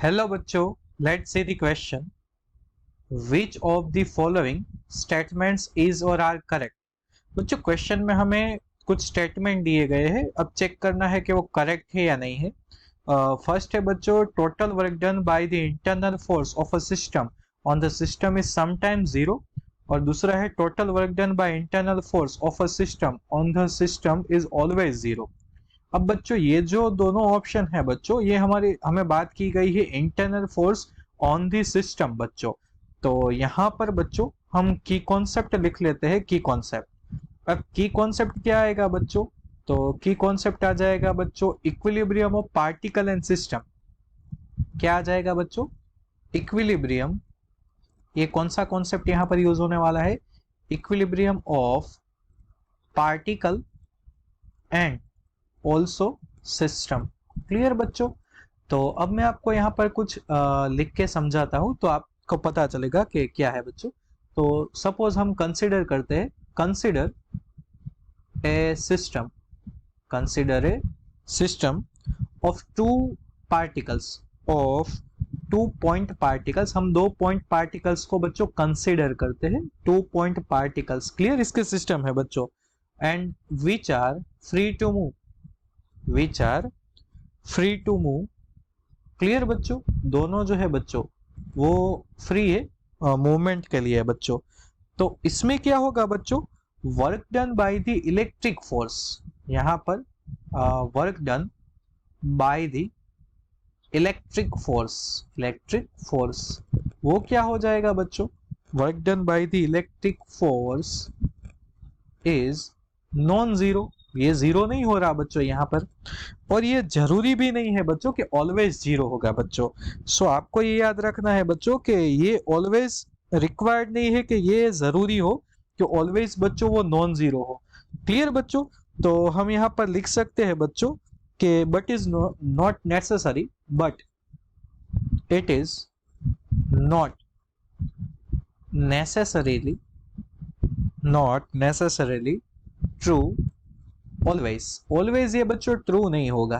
Hello बच्चों, let's see the question. Which of the following statements is और are correct. बच्चों question में हमें कुछ स्टेटमेंट दिए गए हैं, अब चेक करना है कि वो करेक्ट है या नहीं है। फर्स्ट है बच्चों, total work done by the internal force of a system on the system is sometimes zero. और दूसरा है total work done by internal force of a system on the system is always zero. अब बच्चों ये जो दोनों option है बच्चों, ये हमें बात की गई है internal force on the system बच्चों। तो यहाँ पर बच्चों हम की कॉन्सेप्ट लिख लेते हैं, की कॉन्सेप्ट। अब की कॉन्सेप्ट क्या आएगा बच्चों? तो की कॉन्सेप्ट आ जाएगा बच्चों equilibrium of particle and system. क्या आ जाएगा बच्चों? इक्विलिब्रियम। ये कौन सा कॉन्सेप्ट यहाँ पर यूज होने वाला है? Equilibrium of particle and also system. Clear बच्चों? तो अब मैं आपको यहाँ पर कुछ लिख के समझाता हूं तो आपको पता चलेगा कि क्या है बच्चों। तो सपोज हम कंसिडर करते हैं, consider a system, consider a system of two particles, of two point particles. हम दो पॉइंट पार्टिकल्स को बच्चों कंसिडर करते हैं, टू पॉइंट पार्टिकल्स। क्लियर? इसके सिस्टम है बच्चों। And which are free to move, which are free to move। Clear बच्चों? दोनों जो है बच्चों वो फ्री है मूवमेंट के लिए बच्चों। तो इसमें क्या होगा बच्चों? Work done by the electric force. यहाँ पर work done by the electric force, electric force वो क्या हो जाएगा बच्चों? Work done by the electric force is non zero. ये जीरो नहीं हो रहा बच्चों यहाँ पर, और ये जरूरी भी नहीं है बच्चों कि ऑलवेज जीरो होगा बच्चों। सो आपको ये याद रखना है बच्चों कि ये ऑलवेज रिक्वायर्ड नहीं है कि ये जरूरी हो कि ऑलवेज बच्चों वो नॉन जीरो हो। क्लियर बच्चों? तो हम यहाँ पर लिख सकते हैं बच्चों कि but is not necessary, but it is not necessarily, not necessarily true always. Always ये बच्चों ट्रू नहीं होगा।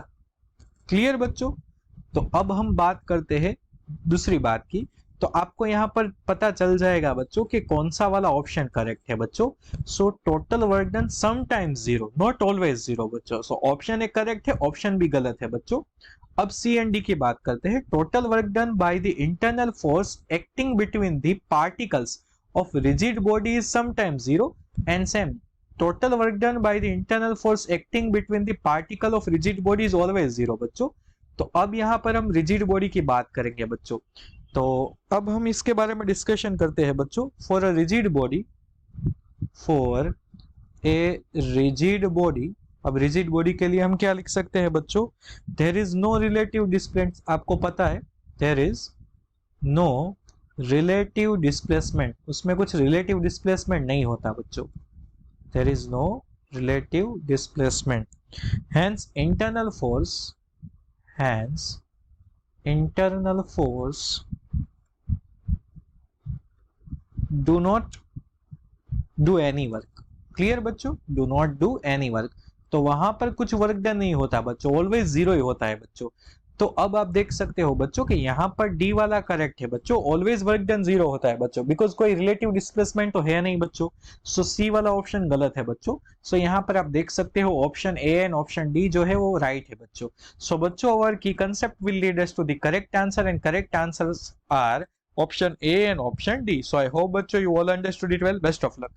क्लियर बच्चों? तो अब हम बात करते हैं दूसरी बात की। तो आपको यहाँ पर पता चल जाएगा बच्चों कि कौन सा वाला ऑप्शन करेक्ट है बच्चों। So total work done sometimes zero, not always zero बच्चों। सो ऑप्शन ए करेक्ट है, ऑप्शन बी गलत है बच्चों। अब सी एंड डी की बात करते हैं। Total work done by the internal force acting between the particles of rigid body is sometimes zero and same. Total work done by the internal force acting between the particle of rigid body is always zero बच्चों। तो अब यहाँ पर हम rigid body की बात करेंगे बच्चों। तो अब हम इसके बारे में डिस्कशन करते हैं बच्चों। For a rigid body, for a rigid body, अब रिजिड बॉडी के लिए हम क्या लिख सकते हैं बच्चों? There is no relative displacement. आपको पता है there is no relative displacement, उसमें कुछ रिलेटिव डिस्प्लेसमेंट नहीं होता बच्चों। there is no relative displacement, hence internal force, hence internal force do not do any work। Clear बच्चों? do not do any work। तो वहां पर कुछ वर्क डन नहीं होता बच्चों, ऑलवेज जीरो ही होता है बच्चों। तो अब आप देख सकते हो बच्चों कि यहाँ पर डी वाला करेक्ट है बच्चों, ऑलवेज वर्क डन जीरो होता है बच्चों, बिकॉज कोई रिलेटिव डिस्प्लेसमेंट तो है नहीं बच्चों। सो सी वाला ऑप्शन गलत है बच्चों। सो यहाँ पर आप देख सकते हो option A and option D जो है वो राइट है बच्चों। सो बच्चों अवर की concept will lead us to the correct answer, and correct answers are option A and option D. So I hope बच्चों you all understood it well. Best of luck.